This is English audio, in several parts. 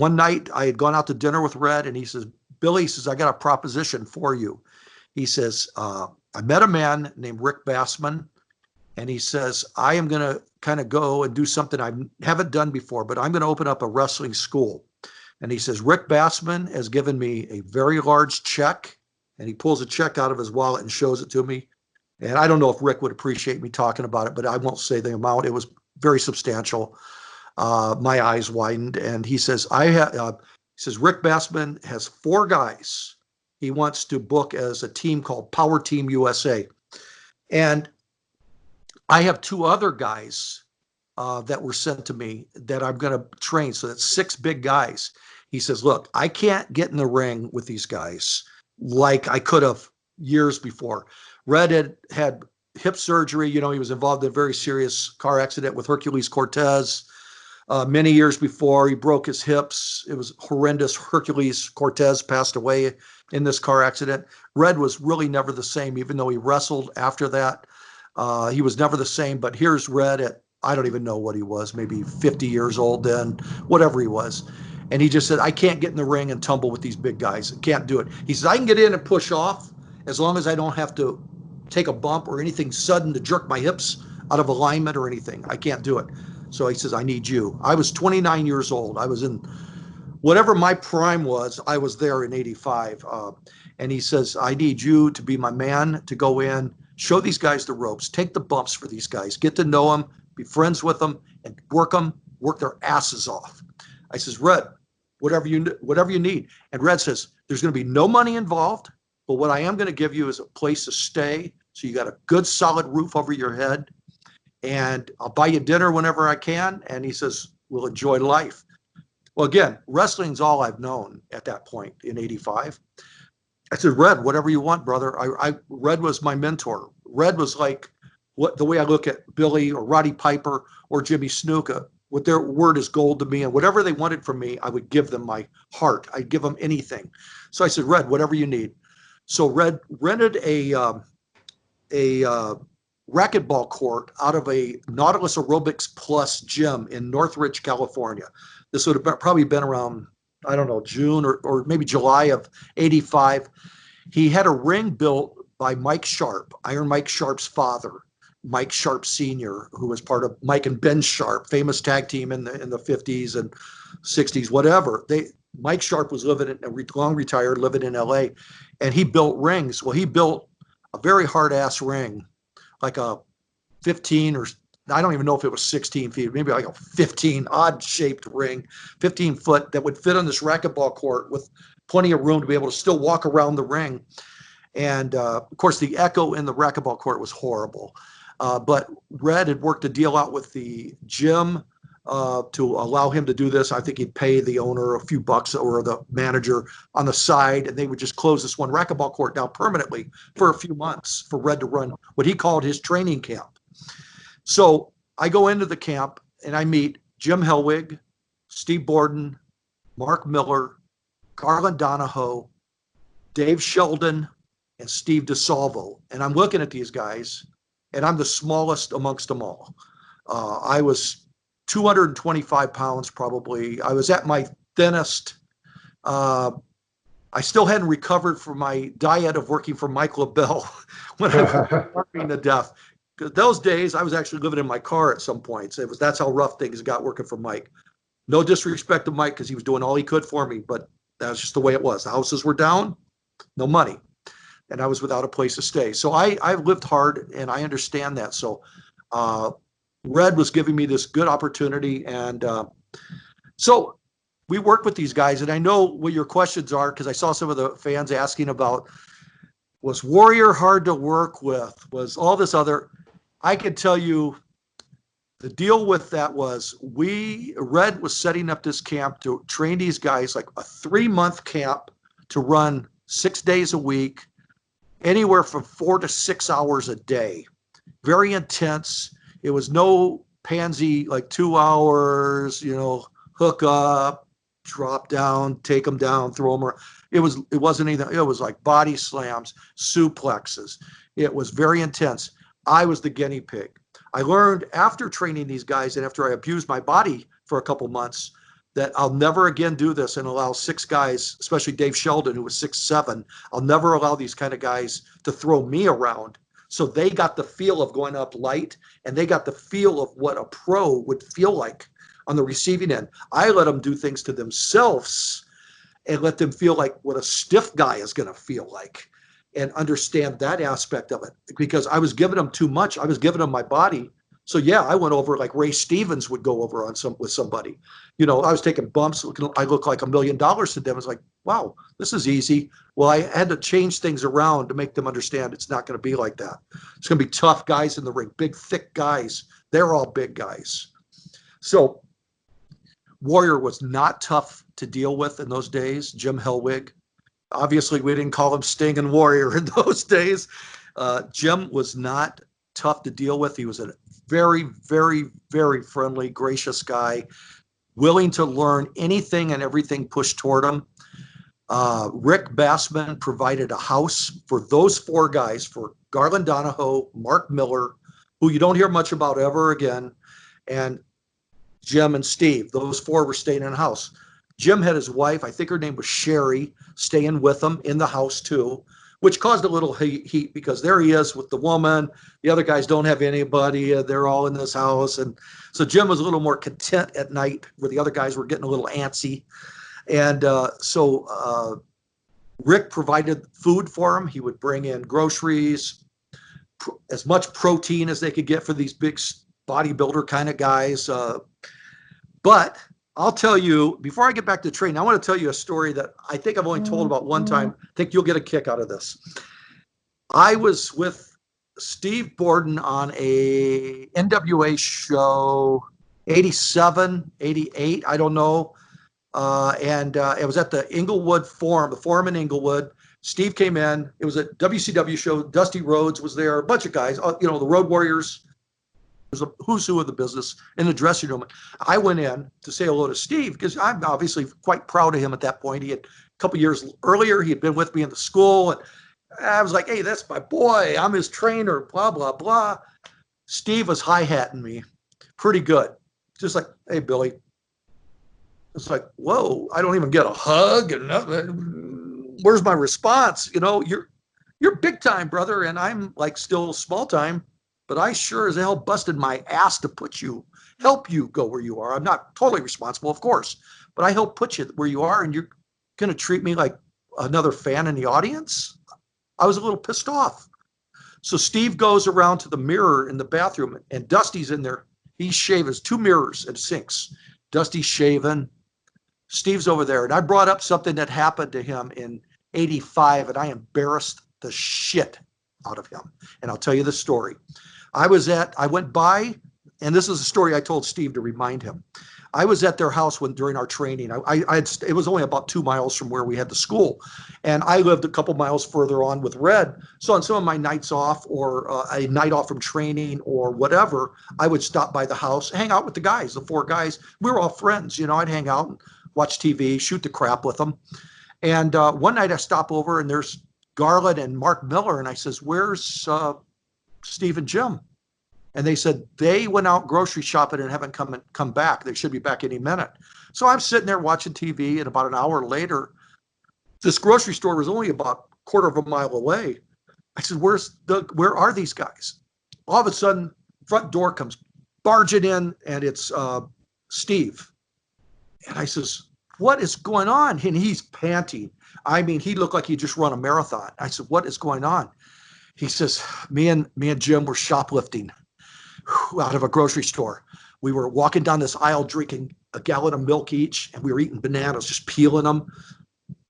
one night I had gone out to dinner with Red, and he says, Billy, he says, I got a proposition for you. He says, I met a man named Rick Bassman, and he says, I am going to kind of go and do something I haven't done before, but I'm going to open up a wrestling school. And he says, Rick Bassman has given me a very large check, and he pulls a check out of his wallet and shows it to me. And I don't know if Rick would appreciate me talking about it, but I won't say the amount. It was very substantial. My eyes widened, and he says, he says, Rick Bassman has 4 guys he wants to book as a team called Power Team USA. And I have 2 other guys that were sent to me that I'm going to train. So that's 6 big guys. He says, look, I can't get in the ring with these guys like I could have years before. Red had hip surgery. You know, he was involved in a very serious car accident with Hercules Cortez. Many years before, he broke his hips. It was horrendous. Hercules Cortez passed away in this car accident. Red was really never the same, even though he wrestled after that. He was never the same, but here's Red at, I don't even know what he was, maybe 50 years old then, whatever he was. And he just said, I can't get in the ring and tumble with these big guys. I can't do it. He says, I can get in and push off as long as I don't have to take a bump or anything sudden to jerk my hips out of alignment or anything. I can't do it. So he says, I need you. I was 29 years old. I was in whatever my prime was, I was there in 85. And he says, I need you to be my man, to go in, show these guys the ropes, take the bumps for these guys, get to know them, be friends with them, and work their asses off. I says, Red, whatever you need. And Red says, there's going to be no money involved, but what I am going to give you is a place to stay. So you got a good solid roof over your head, and I'll buy you dinner whenever I can. And he says, we'll enjoy life. Well, again, wrestling's all I've known at that point in 85. I said, Red, whatever you want, brother. Red was my mentor. Red was like the way I look at Billy or Roddy Piper or Jimmy Snuka. What their word is gold to me, and whatever they wanted from me, I would give them my heart. I'd give them anything. So I said, Red, whatever you need. So Red rented a racquetball court out of a Nautilus Aerobics Plus gym in Northridge, California. This would have probably been around, I don't know, June or maybe July of 85. He had a ring built by Mike Sharp, Iron Mike Sharp's father, Mike Sharp Sr., who was part of Mike and Ben Sharp, famous tag team in the 50s and 60s, whatever. Mike Sharp was long retired, living in LA, and he built rings. Well, he built a very hard-ass ring, like a 15 or I don't even know if it was 16 feet, maybe like a 15 odd-shaped ring, 15 foot that would fit on this racquetball court with plenty of room to be able to still walk around the ring. And, of course, the echo in the racquetball court was horrible. But Red had worked a deal out with the gym to allow him to do this. I think he'd pay the owner a few bucks or the manager on the side, and they would just close this one racquetball court down permanently for a few months for Red to run what he called his training camp. So I go into the camp, and I meet Jim Hellwig, Steve Borden, Mark Miller, Garland Donahoe, Dave Sheldon, and Steve DeSalvo. And I'm looking at these guys, and I'm the smallest amongst them all. I was 225 pounds probably. I was at my thinnest. I still hadn't recovered from my diet of working for Mike LaBelle when I was starving to death. Because those days, I was actually living in my car at some points. That's how rough things got working for Mike. No disrespect to Mike, because he was doing all he could for me, but that's just the way it was. The houses were down, no money, and I was without a place to stay. So I've lived hard, and I understand that. So Red was giving me this good opportunity, and so we worked with these guys, and I know what your questions are, because I saw some of the fans asking about, was Warrior hard to work with? Was all this other? I can tell you the deal with that was Red was setting up this camp to train these guys, like a 3-month camp to run 6 days a week, anywhere from 4 to 6 hours a day. Very intense. It was no pansy, like 2 hours, hook up, drop down, take them down, throw them around. It wasn't anything. It was like body slams, suplexes. It was very intense. I was the guinea pig. I learned after training these guys, and after I abused my body for a couple months, that I'll never again do this and allow 6 guys, especially Dave Sheldon, who was 6'7". I'll never allow these kind of guys to throw me around. So they got the feel of going up light, and they got the feel of what a pro would feel like on the receiving end. I let them do things to themselves and let them feel like what a stiff guy is going to feel like, and understand that aspect of it, because I was giving them too much. I was giving them my body. So yeah, I went over like Ray Stevens would go over on with somebody. You know, I was taking bumps. I look like $1 million to them. It's like, wow, this is easy. Well, I had to change things around to make them understand it's not going to be like that. It's going to be tough guys in the ring, big, thick guys. They're all big guys. So Warrior was not tough to deal with in those days. Jim Hellwig. Obviously, we didn't call him Sting and Warrior in those days. Jim was not tough to deal with. He was a very, very, very friendly, gracious guy, willing to learn anything and everything pushed toward him. Rick Bassman provided a house for those 4 guys, for Garland Donahoe, Mark Miller, who you don't hear much about ever again, and Jim and Steve. Those 4 were staying in a house. Jim had his wife, I think her name was Sherry, staying with him in the house too, which caused a little heat because there he is with the woman. The other guys don't have anybody. They're all in this house. And so Jim was a little more content at night, where the other guys were getting a little antsy. And so Rick provided food for him. He would bring in groceries, as much protein as they could get for these big bodybuilder kind of guys. But I'll tell you, before I get back to training, I want to tell you a story that I think I've only told about one time. I think you'll get a kick out of this. I was with Steve Borden on a NWA show, 87, 88, I don't know. And it was at the Inglewood Forum, the Forum in Inglewood. Steve came in. It was a WCW show. Dusty Rhodes was there, a bunch of guys, you know, the Road Warriors. There's a who's who of the business in the dressing room. I went in to say hello to Steve because I'm obviously quite proud of him at that point. He had a couple years earlier, he had been with me in the school, and I was like, hey, that's my boy. I'm his trainer, blah, blah, blah. Steve was hi-hatting me pretty good. Just like, hey, Billy. It's like, whoa, I don't even get a hug and nothing. Where's my response? You know, you're big time, brother, and I'm like still small time. But I sure as hell busted my ass to help you go where you are. I'm not totally responsible, of course, but I help put you where you are, and you're going to treat me like another fan in the audience? I was a little pissed off. So Steve goes around to the mirror in the bathroom, and Dusty's in there. He's shaving. There's 2 mirrors and sinks. Dusty's shaving. Steve's over there. And I brought up something that happened to him in 85, and I embarrassed the shit out of him. And I'll tell you the story. I went by, and this is a story I told Steve to remind him. I was at their house during our training. It was only about 2 miles from where we had the school, and I lived a couple miles further on with Red. So on some of my nights off, or a night off from training or whatever, I would stop by the house, hang out with the guys, the 4 guys. We were all friends, you know. I'd hang out and watch TV, shoot the crap with them. And one night I stop over, and there's Garland and Mark Miller, and I says, "Where's Steve and Jim?" And they said they went out grocery shopping and haven't come back. They should be back any minute. So I'm sitting there watching TV, and about an hour later, this grocery store was only about a quarter of a mile away. I said, where are these guys? All of a sudden, front door comes barging in, and it's Steve. And I says, what is going on? And he's panting. I mean, he looked like he just run a marathon. I said, what is going on? He says, me and Jim were shoplifting out of a grocery store. We were walking down this aisle drinking a gallon of milk each, and we were eating bananas, just peeling them,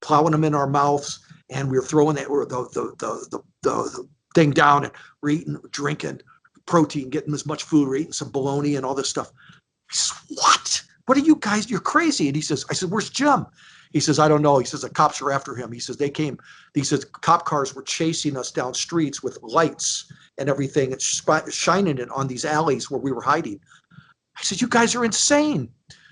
plowing them in our mouths, and we were throwing the thing down, and we're eating, drinking protein, getting as much food, we're eating some bologna and all this stuff. He says, what are you guys? You're crazy. And I said, where's Jim? He says, I don't know. He says, the cops are after him. He says, cop cars were chasing us down streets with lights and everything, and shining it on these alleys where we were hiding. I said, you guys are insane.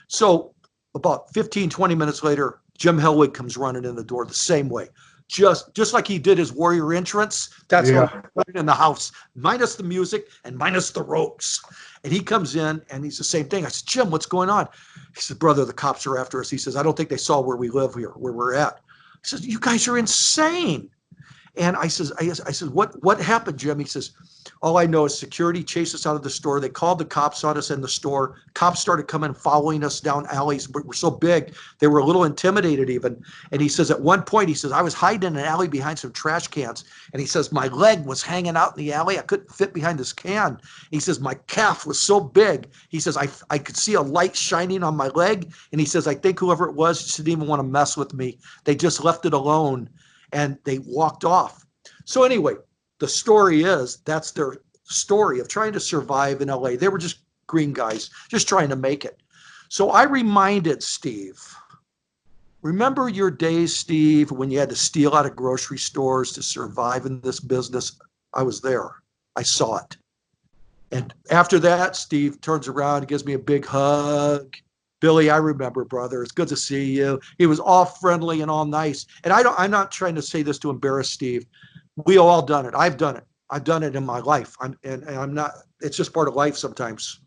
So about 15, 20 minutes later, Jim Hellwig comes running in the door the same way. just like he did his Warrior entrance. That's how Yeah. he put it in the house, minus the music and minus the ropes. And he comes in and he's the same thing. I said, Jim, what's going on? He said, brother, the cops are after us. He says, I don't think they saw where we live here, where we're at. He says, you guys are insane. And I says, what happened, Jim? He says, all I know is security chased us out of the store. They called the cops on us in the store. Cops started coming, following us down alleys. But we're so big, they were a little intimidated even. And he says, at one point, he says, I was hiding in an alley behind some trash cans. And he says, my leg was hanging out in the alley. I couldn't fit behind this can. He says, my calf was so big. He says, I could see a light shining on my leg. And he says, I think whoever it was just didn't even want to mess with me. They just left it alone and they walked off. So anyway, the story is that's their story of trying to survive in LA. They were just green guys, just trying to make it. So I reminded Steve, remember your days, Steve, when you had to steal out of grocery stores to survive in this business? I was there. I saw it. And after that, Steve turns around and gives me a big hug. Billy, I remember, brother. It's good to see you. He was all friendly and all nice. And I'm not trying to say this to embarrass Steve. We all done it. I've done it. I've done it in my life. I'm not, it's just part of life sometimes.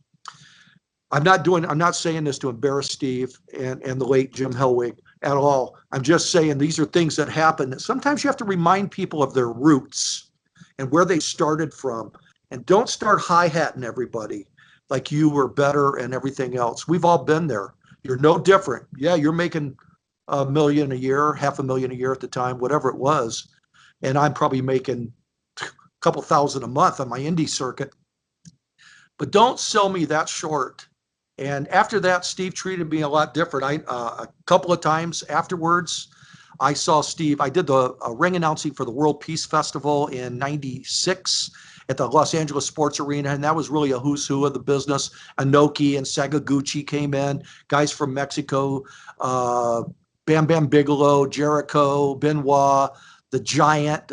I'm not saying this to embarrass Steve and the late Jim Hellwig at all. I'm just saying these are things that happen. Sometimes you have to remind people of their roots and where they started from. And don't start hi-hatting everybody like you were better and everything else. We've all been there. You're no different. Yeah, you're making $1 million a year, $500,000 a year at the time, whatever it was. And I'm probably making a couple thousand a month on my indie circuit. But don't sell me that short. And after that, Steve treated me a lot different. A couple of times afterwards, I saw Steve. I did the ring announcing for the World Peace Festival in '96 at the Los Angeles Sports Arena, and that was really a who's who of the business. Inoki and Sakaguchi came in, guys from Mexico, Bam Bam Bigelow, Jericho, Benoit, the Giant,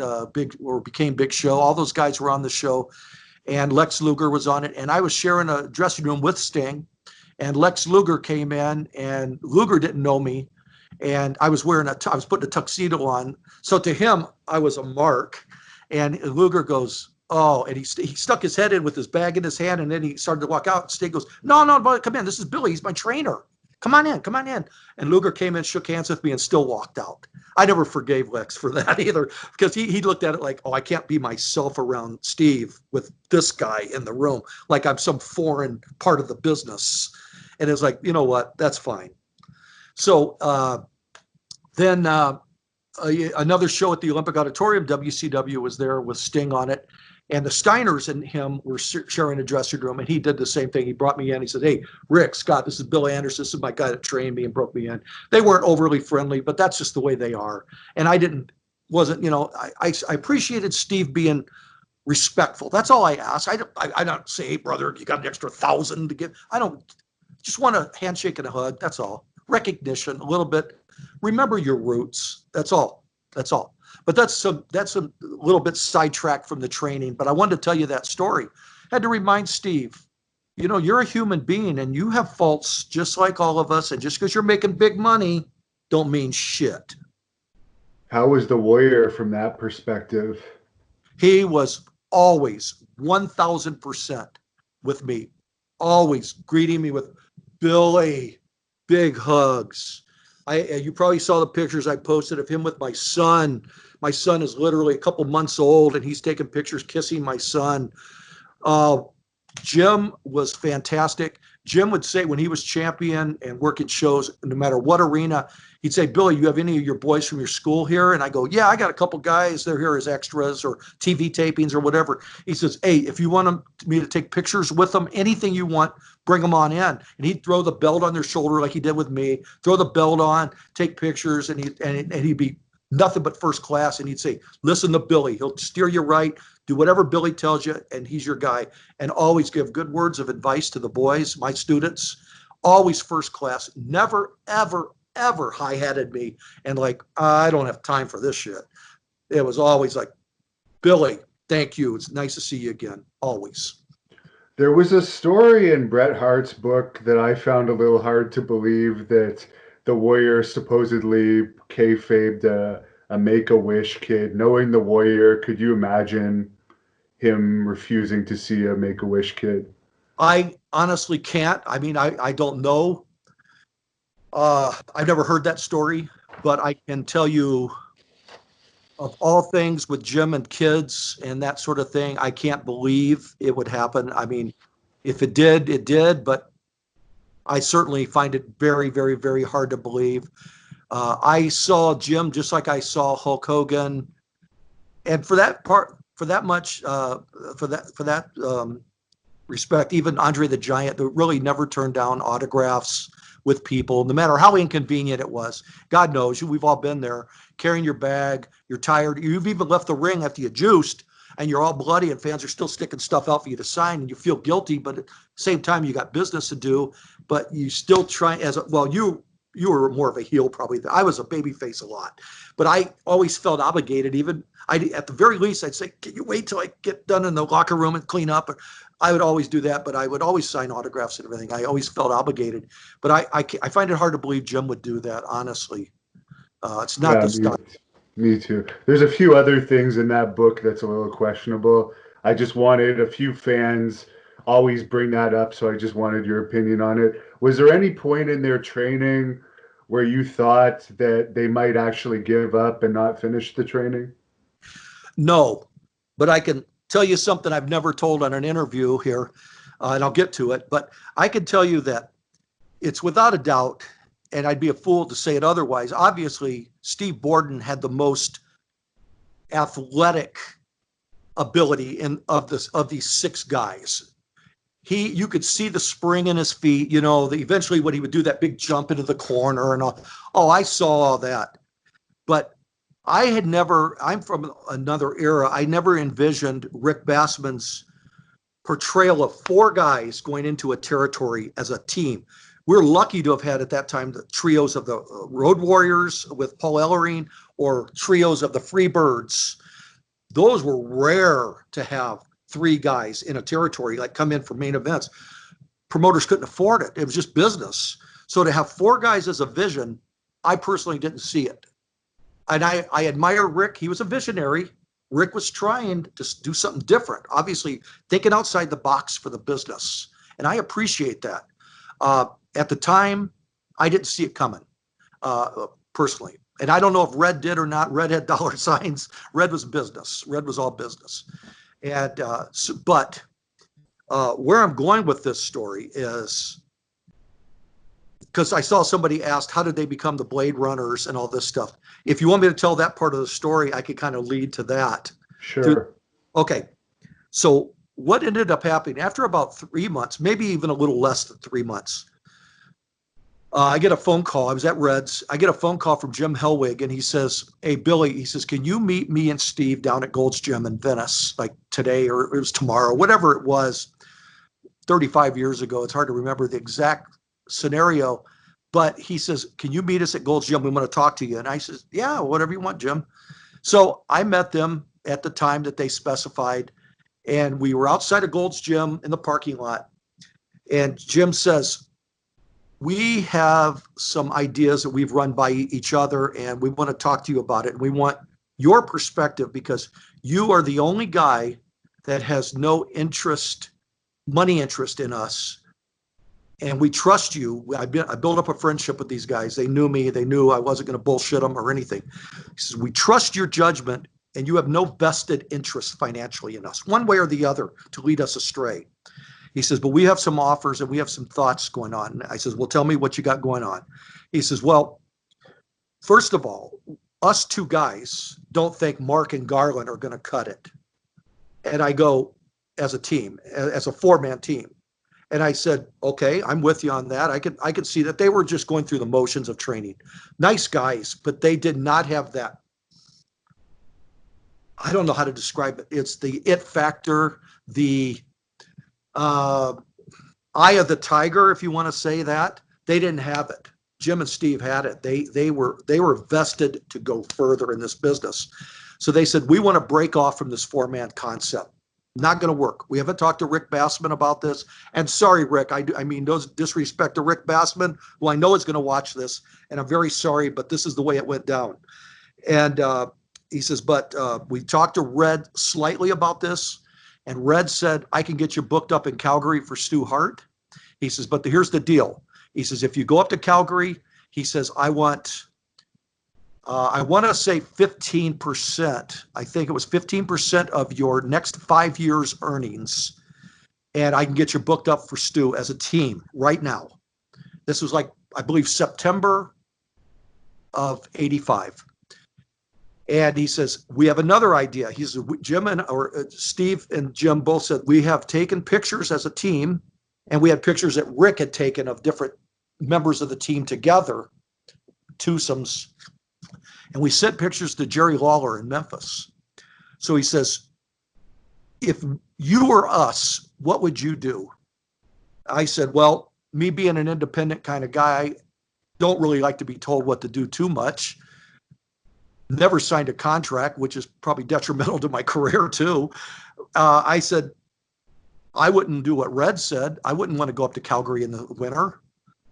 became Big Show. All those guys were on the show, and Lex Luger was on it. And I was sharing a dressing room with Sting, and Lex Luger came in, and Luger didn't know me. And I was I was putting a tuxedo on. So to him, I was a mark. And Luger goes, oh, and he stuck his head in with his bag in his hand. And then he started to walk out. Sting goes, no, come in. This is Billy. He's my trainer. Come on in. And Luger came in, shook hands with me, and still walked out. I never forgave Lex for that either, because he looked at it like, oh, I can't be myself around Steve with this guy in the room, like I'm some foreign part of the business. And it's like, you know what? That's fine. So then another show at the Olympic Auditorium, WCW was there with Sting on it. And the Steiners and him were sharing a dressing room, and he did the same thing. He brought me in. He said, hey, Rick, Scott, this is Bill Anderson. This is my guy that trained me and broke me in. They weren't overly friendly, but that's just the way they are. And I appreciated Steve being respectful. That's all I ask. I don't say, hey, brother, you got an extra 1,000 to give. I don't just want a handshake and a hug. That's all. Recognition, a little bit. Remember your roots. That's all. But that's a little bit sidetracked from the training. But I wanted to tell you that story. I had to remind Steve, you're a human being and you have faults just like all of us. And just because you're making big money, don't mean shit. How was the Warrior from that perspective? He was always 1,000% with me, always greeting me with Billy, big hugs. You probably saw the pictures I posted of him with my son. My son is literally a couple months old, and he's taking pictures kissing my son. Jim was fantastic. Jim would say when he was champion and working shows, no matter what arena, he'd say, Billy, you have any of your boys from your school here? And I go, yeah, I got a couple guys. They're here as extras or TV tapings or whatever. He says, hey, if you want me to take pictures with them, anything you want, bring them on in. And he'd throw the belt on their shoulder like he did with me, throw the belt on, take pictures, and he'd be nothing but first class. And he'd say, listen to Billy. He'll steer you right. Do whatever Billy tells you, and he's your guy. And always give good words of advice to the boys, my students. Always first class. Never, ever, ever high-headed me and like, I don't have time for this shit. It was always like, Billy, thank you. It's nice to see you again. Always. There was a story in Bret Hart's book that I found a little hard to believe, that the Warrior supposedly kayfabed a a Make-A-Wish kid, knowing the Warrior, could you imagine him refusing to see a Make-A-Wish kid? I honestly can't. I mean, I don't know. I've never heard that story, but I can tell you of all things with Jim and kids and that sort of thing, I can't believe it would happen. I mean, if it did, it did, but I certainly find it very, very, very hard to believe. I saw Jim just like I saw Hulk Hogan, and for that part, for that much, for that respect, even Andre the Giant, that really never turned down autographs with people, no matter how inconvenient it was. God knows, we've all been there, carrying your bag, you're tired, you've even left the ring after you juiced, and you're all bloody, and fans are still sticking stuff out for you to sign, and you feel guilty, but at the same time, you got business to do, but you still try you were more of a heel probably. I was a baby face a lot, but I always felt obligated. Even at the very least, I'd say, "Can you wait till I get done in the locker room and clean up?" I would always do that, but I would always sign autographs and everything. I always felt obligated, but I find it hard to believe Jim would do that. Honestly, it's not Yeah, the style. me too. There's a few other things in that book that's a little questionable. I just wanted a few fans always bring that up, so I just wanted your opinion on it. Was there any point in their training where you thought that they might actually give up and not finish the training? No, but I can tell you something I've never told on an interview here, and I'll get to it. But I can tell you that it's without a doubt, and I'd be a fool to say it otherwise. Obviously, Steve Borden had the most athletic ability of these six guys. You could see the spring in his feet. Eventually when he would do that big jump into the corner and all. Oh, I saw all that, but I'm from another era. I never envisioned Rick Bassman's portrayal of four guys going into a territory as a team. We're lucky to have had at that time the trios of the Road Warriors with Paul Ellering, or trios of the Freebirds. Those were rare to have three guys in a territory like come in for main events. Promoters couldn't afford it. It was just business. So to have four guys as a vision, I personally didn't see it. And I admire Rick. He was a visionary. Rick was trying to do something different, obviously thinking outside the box for the business. And I appreciate that. At the time, I didn't see it coming, personally. And I don't know if Red did or not. Red had dollar signs. Red was business. Red was all business. And but where I'm going with this story is because I saw somebody asked, how did they become the Blade Runners and all this stuff? If you want me to tell that part of the story, I could kind of lead to that. Sure. Okay. So what ended up happening after about 3 months, maybe even a little less than 3 months, I get a phone call. I was at Reds. I get a phone call from Jim Hellwig, and he says, "Hey, Billy," he says, "can you meet me and Steve down at Gold's Gym in Venice, like today, or it was tomorrow, whatever it was, 35 years ago." It's hard to remember the exact scenario, but he says, "Can you meet us at Gold's Gym? We want to talk to you." And I says, "Yeah, whatever you want, Jim." So I met them at the time that they specified, and we were outside of Gold's Gym in the parking lot. And Jim says, "We have some ideas that we've run by each other, and we want to talk to you about it. And we want your perspective because you are the only guy that has no money interest in us. And we trust you." I built up a friendship with these guys. They knew me. They knew I wasn't going to bullshit them or anything. He says, "We trust your judgment, and you have no vested interest financially in us, one way or the other, to lead us astray." He says, "But we have some offers and we have some thoughts going on." I says, "Well, tell me what you got going on." He says, "Well, first of all, us two guys don't think Mark and Garland are going to cut it." And I go, as a team, as a four-man team. And I said, "Okay, I'm with you on that." I could see that they were just going through the motions of training. Nice guys, but they did not have that. I don't know how to describe it. It's the it factor, the eye of the tiger, if you want to say that. They didn't have it. Jim and Steve had it. They were vested to go further in this business. So they said, "We want to break off from this four-man concept. Not going to work. We haven't talked to Rick Bassman about this." And sorry, Rick, I mean no disrespect to Rick Bassman, who I know is going to watch this, and I'm very sorry, but this is the way it went down. And he says, but we talked to Red slightly about this, and Red said, I can get you booked up in Calgary for Stu Hart. He says, but here's the deal. He says, if you go up to Calgary, he says, I want to say 15%. I think it was 15% of your next 5 years' earnings. And I can get you booked up for Stu as a team right now. This was like, I believe, September of 85. And he says, we have another idea. He says, Steve and Jim both said, we have taken pictures as a team, and we had pictures that Rick had taken of different members of the team together, twosomes. And we sent pictures to Jerry Lawler in Memphis. So he says, if you were us, what would you do? I said, well, me being an independent kind of guy, don't really like to be told what to do too much. Never signed a contract, which is probably detrimental to my career too. I said, I wouldn't do what Red said. I wouldn't want to go up to Calgary in the winter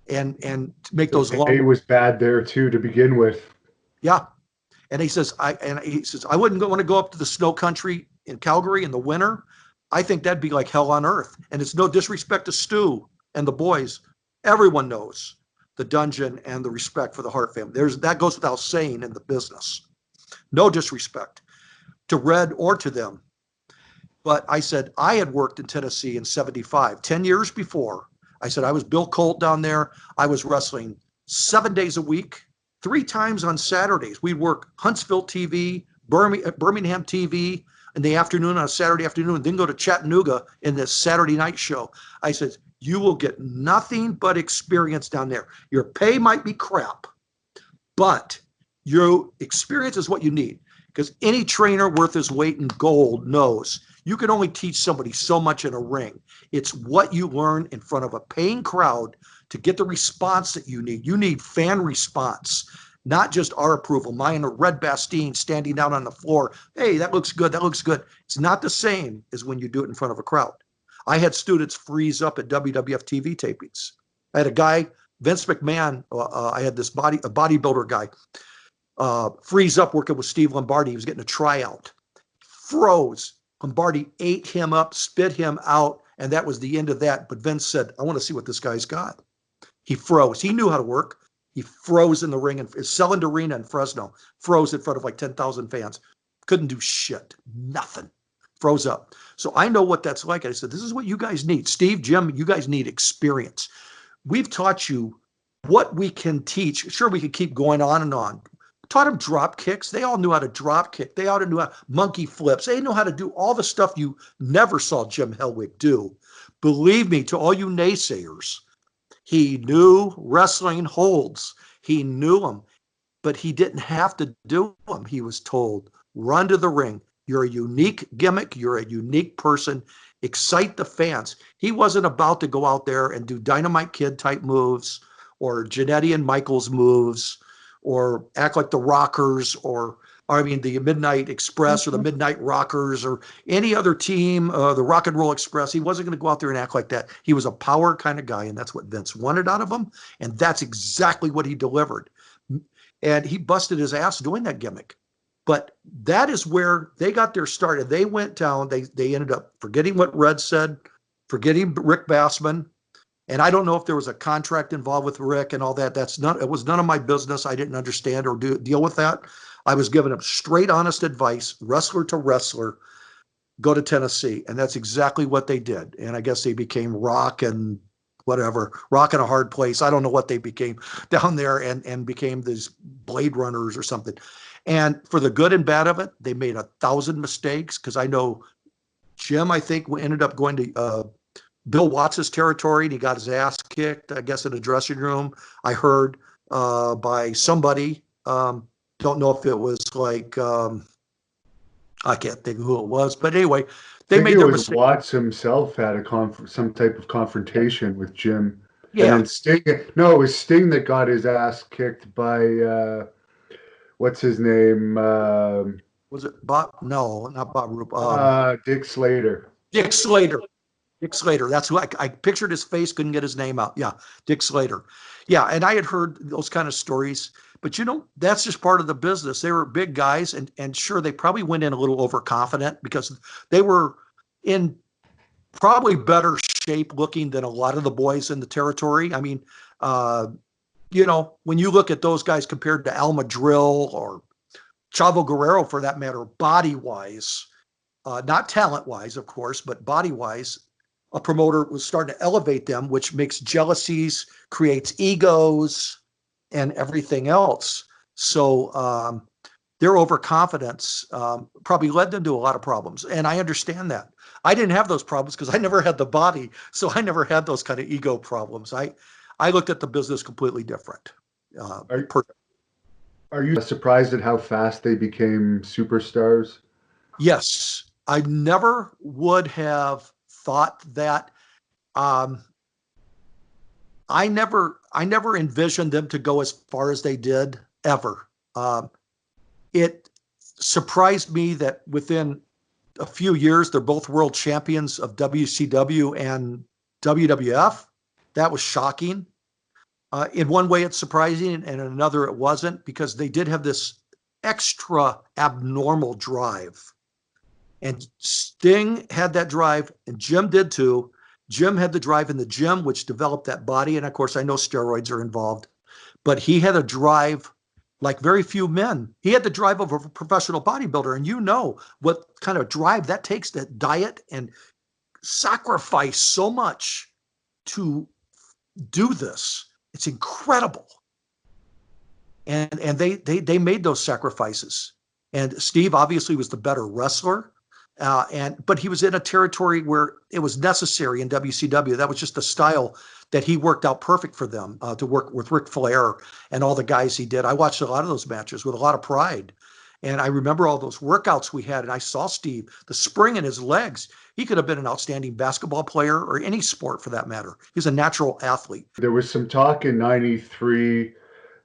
and make those long. It was bad there too to begin with. Yeah. And he says, I wouldn't want to go up to the snow country in Calgary in the winter. I think that'd be like hell on earth. And it's no disrespect to Stu and the boys. Everyone knows the dungeon and the respect for the Hart family. That goes without saying in the business. No disrespect to Red or to them. But I said, I had worked in Tennessee in 75, 10 years before. I said, I was Bill Colt down there. I was wrestling 7 days a week, 3 times on Saturdays. We'd work Huntsville TV, Birmingham TV in the afternoon on a Saturday afternoon, and then go to Chattanooga in this Saturday night show. I said, you will get nothing but experience down there. Your pay might be crap, but your experience is what you need. Because any trainer worth his weight in gold knows you can only teach somebody so much in a ring. It's what you learn in front of a paying crowd to get the response that you need. You need fan response, not just our approval. Mine or Red Bastien standing down on the floor. Hey, that looks good. That looks good. It's not the same as when you do it in front of a crowd. I had students freeze up at WWF TV tapings. I had a guy, Vince McMahon. I had this bodybuilder guy freeze up working with Steve Lombardi. He was getting a tryout. Froze. Lombardi ate him up, spit him out, and that was the end of that. But Vince said, I want to see what this guy's got. He froze. He knew how to work. He froze in the ring, and Selland Arena in Fresno, froze in front of like 10,000 fans. Couldn't do shit. Nothing. Froze up. So I know what that's like. I said, this is what you guys need. Steve, Jim, you guys need experience. We've taught you what we can teach. Sure, we could keep going on and on. Taught them drop kicks. They all knew how to drop kick. They all knew how monkey flips. They know how to do all the stuff you never saw Jim Hellwig do. Believe me, to all you naysayers, he knew wrestling holds. He knew them, but he didn't have to do them. He was told, run to the ring. You're a unique gimmick. You're a unique person. Excite the fans. He wasn't about to go out there and do Dynamite Kid type moves or Jannetty and Michaels moves or act like the Rockers or the Midnight Express or the Midnight Rockers or any other team, the Rock and Roll Express. He wasn't going to go out there and act like that. He was a power kind of guy, and that's what Vince wanted out of him, and that's exactly what he delivered. And he busted his ass doing that gimmick. But that is where they got their start. And they went down. They ended up forgetting what Red said, forgetting Rick Bassman. And I don't know if there was a contract involved with Rick and all that. It was none of my business. I didn't understand or deal with that. I was giving them straight, honest advice, wrestler to wrestler, go to Tennessee. And that's exactly what they did. And I guess they became Rock and whatever, Rock in a Hard Place. I don't know what they became down there and became these Blade Runners or something. And for the good and bad of it, they made 1,000 mistakes because I know Jim, I think, ended up going to Bill Watts' territory and he got his ass kicked, I guess, in a dressing room. I heard by somebody. Don't know if it was like, I can't think of who it was. But anyway, they made their mistake. Watts himself had some type of confrontation with Jim. Yeah. And then Sting, no, it was Sting that got his ass kicked by, what's his name? Was it Bob? No, not Bob Roop. Dick Slater. Dick Slater. That's who I pictured his face, couldn't get his name out. Yeah, Dick Slater. Yeah, and I had heard those kind of stories, but that's just part of the business. They were big guys, and sure, they probably went in a little overconfident because they were in probably better shape looking than a lot of the boys in the territory. I mean, uh, when you look at those guys compared to Alma Drill or Chavo Guerrero, for that matter, body wise, not talent wise, of course, but body wise, a promoter was starting to elevate them, which makes jealousies, creates egos, and everything else. So their overconfidence probably led them to a lot of problems. And I understand that. I didn't have those problems because I never had the body. So I never had those kind of ego problems. I looked at the business completely different. Uh, Are per- are you surprised at how fast they became superstars? yes, I never would have thought that. Um, I never envisioned them to go as far as they did ever. It surprised me that within a few years they're both world champions of WCW and WWF. That was shocking. In one way, it's surprising, and in another, it wasn't, because they did have this extra abnormal drive. And Sting had that drive, and Jim did too. Jim had the drive in the gym, which developed that body. And of course, I know steroids are involved, but he had a drive like very few men. He had the drive of a professional bodybuilder. And what kind of drive that takes to diet and sacrifice so much to do this. It's incredible. And they made those sacrifices. And Steve obviously was the better wrestler. But he was in a territory where it was necessary in WCW. That was just the style that he worked out perfect for them, to work with Ric Flair and all the guys he did. I watched a lot of those matches with a lot of pride. And I remember all those workouts we had, and I saw Steve, the spring in his legs. He could have been an outstanding basketball player or any sport for that matter. He's a natural athlete. There was some talk in '93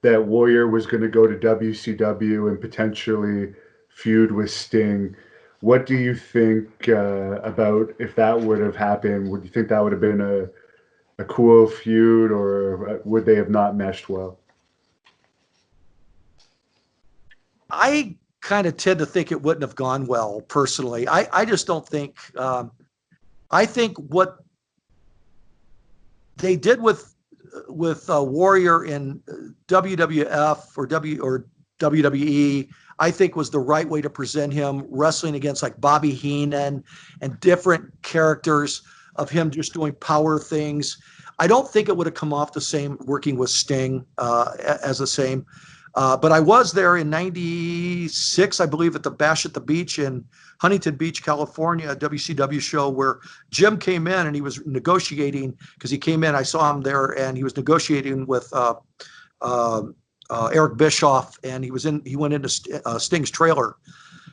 that Warrior was going to go to WCW and potentially feud with Sting. What do you think about if that would have happened? Would you think that would have been a cool feud, or would they have not meshed well? I kind of tend to think it wouldn't have gone well personally. I just don't think. I think what they did with Warrior in WWF or WWE, I think was the right way to present him, wrestling against like Bobby Heenan and different characters of him just doing power things. I don't think it would have come off the same working with Sting as the same. But I was there in '96, I believe, at the Bash at the Beach in Huntington Beach, California, a WCW show where Jim came in and he was negotiating because he came in. I saw him there and he was negotiating with Eric Bischoff, and he went into Sting's trailer,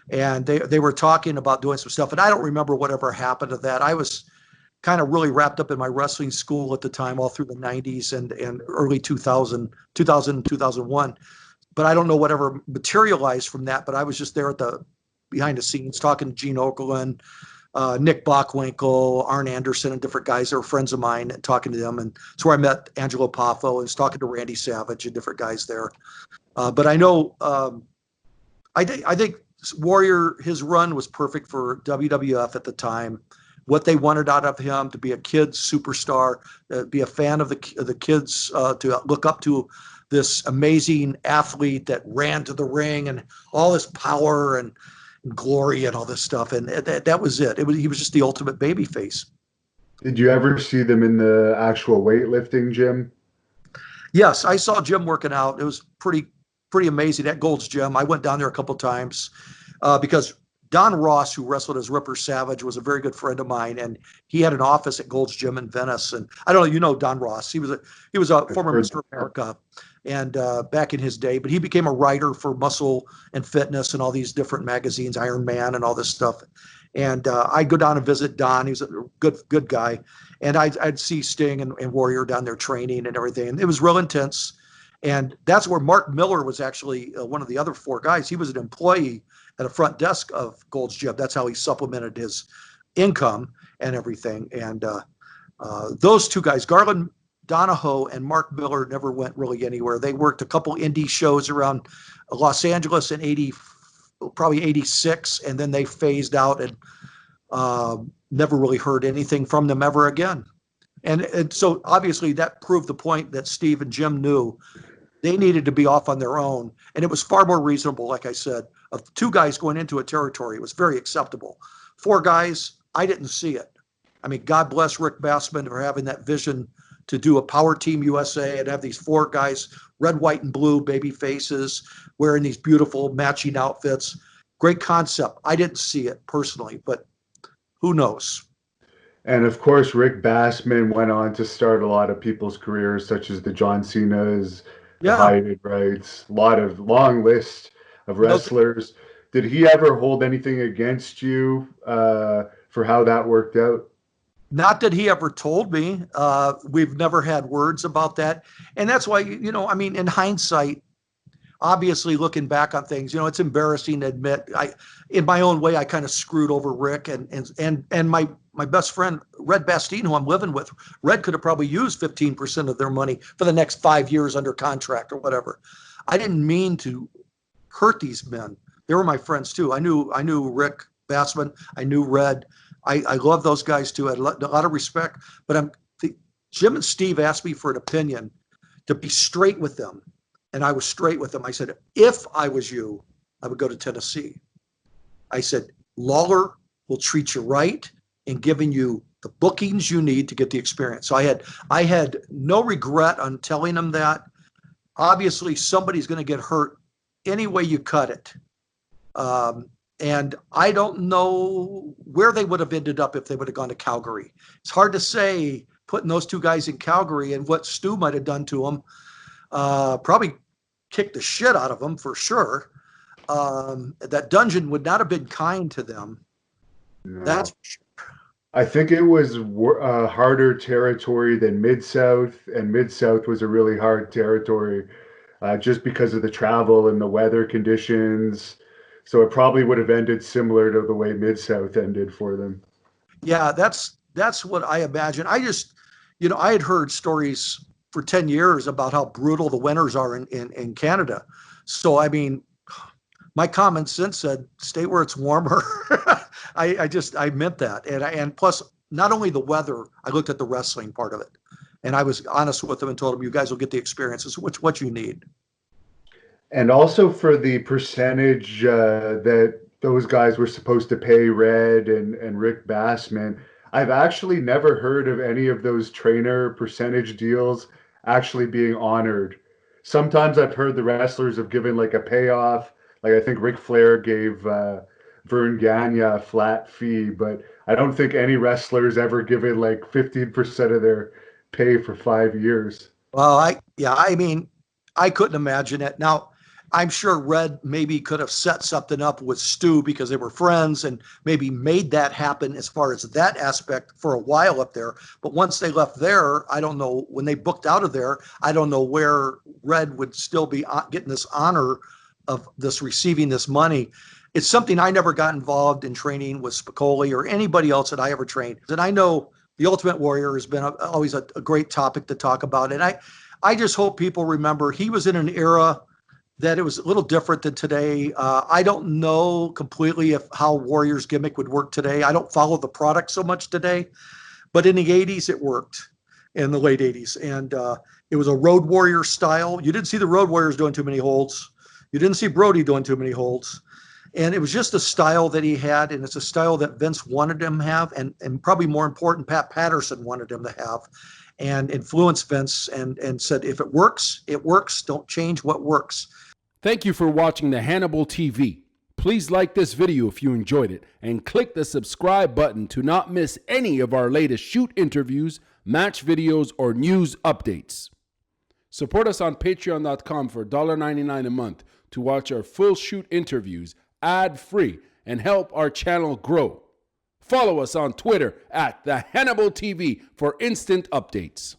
and they were talking about doing some stuff. And I don't remember whatever happened to that. I was kind of really wrapped up in my wrestling school at the time, all through the '90s and early 2000, 2001. But I don't know whatever materialized from that. But I was just there behind the scenes talking to Gene Okerlund, Nick Bockwinkel, Arn Anderson, and different guys that were friends of mine, and talking to them. And it's where I met Angelo Poffo and was talking to Randy Savage and different guys there. But I know, I think Warrior, his run was perfect for WWF at the time. What they wanted out of him, to be a kid superstar, be a fan of the kids, to look up to this amazing athlete that ran to the ring and all this power and glory and all this stuff. And that was it. He was just the ultimate baby face. Did you ever see them in the actual weightlifting gym? Yes, I saw Jim working out. It was pretty amazing at Gold's Gym. I went down there a couple times because Don Ross, who wrestled as Ripper Savage, was a very good friend of mine, and he had an office at Gold's Gym in Venice. And I don't know, Don Ross. He was a former Mr. America, and back in his day, but he became a writer for Muscle and Fitness and all these different magazines, Iron Man and all this stuff. And I'd go down and visit Don. He was a good guy, and I'd see Sting and Warrior down there training and everything. And it was real intense. And that's where Mark Miller was actually one of the other four guys. He was an employee at a front desk of Gold's Gym. That's how he supplemented his income and everything. And those two guys, Garland Donahoe and Mark Miller never went really anywhere. They worked a couple indie shows around Los Angeles in probably 86, and then they phased out and never really heard anything from them ever again. And so obviously that proved the point that Steve and Jim knew they needed to be off on their own. And it was far more reasonable, like I said, of 2 guys going into a territory. It was very acceptable. 4 guys, I didn't see it. I mean, God bless Rick Bassman for having that vision to do a Power Team USA and have these 4 guys, red, white, and blue baby faces, wearing these beautiful matching outfits. Great concept. I didn't see it personally, but who knows? And of course, Rick Bassman went on to start a lot of people's careers, such as the John Cena's, the Yeah. Hyatt Wrights, a lot of long list of No, wrestlers. Did he ever hold anything against you for how that worked out? not that he ever told me. We've never had words about that. And that's why, I mean, in hindsight, obviously looking back on things, it's embarrassing to admit in my own way, I kind of screwed over Rick and my best friend, Red Bastine, who I'm living with. Red could have probably used 15% of their money for the next 5 years under contract or whatever. I didn't mean to hurt these men. They were my friends too. I knew Rick Bassman. I knew Red. I love those guys too. I had a lot of respect, but Jim and Steve asked me for an opinion to be straight with them. And I was straight with them. I said, if I was you, I would go to Tennessee. I said, Lawler will treat you right in giving you the bookings you need to get the experience. So I had no regret on telling them that. Obviously, somebody's going to get hurt any way you cut it. And I don't know where they would have ended up if they would have gone to Calgary. It's hard to say, putting those 2 guys in Calgary and what Stu might have done to them. Probably kicked the shit out of them for sure. That dungeon would not have been kind to them. No. That's for sure. I think it was harder territory than Mid-South, and Mid-South was a really hard territory just because of the travel and the weather conditions. So it probably would have ended similar to the way Mid-South ended for them. Yeah, that's what I imagine. I just, I had heard stories for 10 years about how brutal the winters are in Canada. So, I mean, my common sense said, stay where it's warmer. I meant that. And plus, not only the weather, I looked at the wrestling part of it. And I was honest with them and told them, you guys will get the experiences, what you need. And also for the percentage that those guys were supposed to pay Red and Rick Bassman, I've actually never heard of any of those trainer percentage deals actually being honored. Sometimes I've heard the wrestlers have given like a payoff. Like I think Ric Flair gave Vern Gagne a flat fee, but I don't think any wrestlers ever given like 15% of their pay for 5 years. Well, I mean, I couldn't imagine it. Now, I'm sure Red maybe could have set something up with Stu because they were friends and maybe made that happen as far as that aspect for a while up there. But once they left there, I don't know, when they booked out of there, I don't know where Red would still be getting this honor of this, receiving this money. It's something I never got involved in training with Spicoli or anybody else that I ever trained. And I know the Ultimate Warrior has been always a great topic to talk about. And I just hope people remember he was in an era that it was a little different than today. I don't know completely how Warrior's gimmick would work today. I don't follow the product so much today, but in the 80s, it worked, in the late 80s. And it was a Road Warrior style. You didn't see the Road Warriors doing too many holds. You didn't see Brody doing too many holds. And it was just a style that he had, and it's a style that Vince wanted him to have, and probably more important, Pat Patterson wanted him to have, and influenced Vince and said, if it works, it works. Don't change what works. Thank you for watching the Hannibal TV. Please like this video if you enjoyed it, and click the subscribe button to not miss any of our latest shoot interviews, match videos, or news updates. Support us on patreon.com for $1.99 a month to watch our full shoot interviews ad-free and help our channel grow. Follow us on Twitter at the Hannibal TV for instant updates.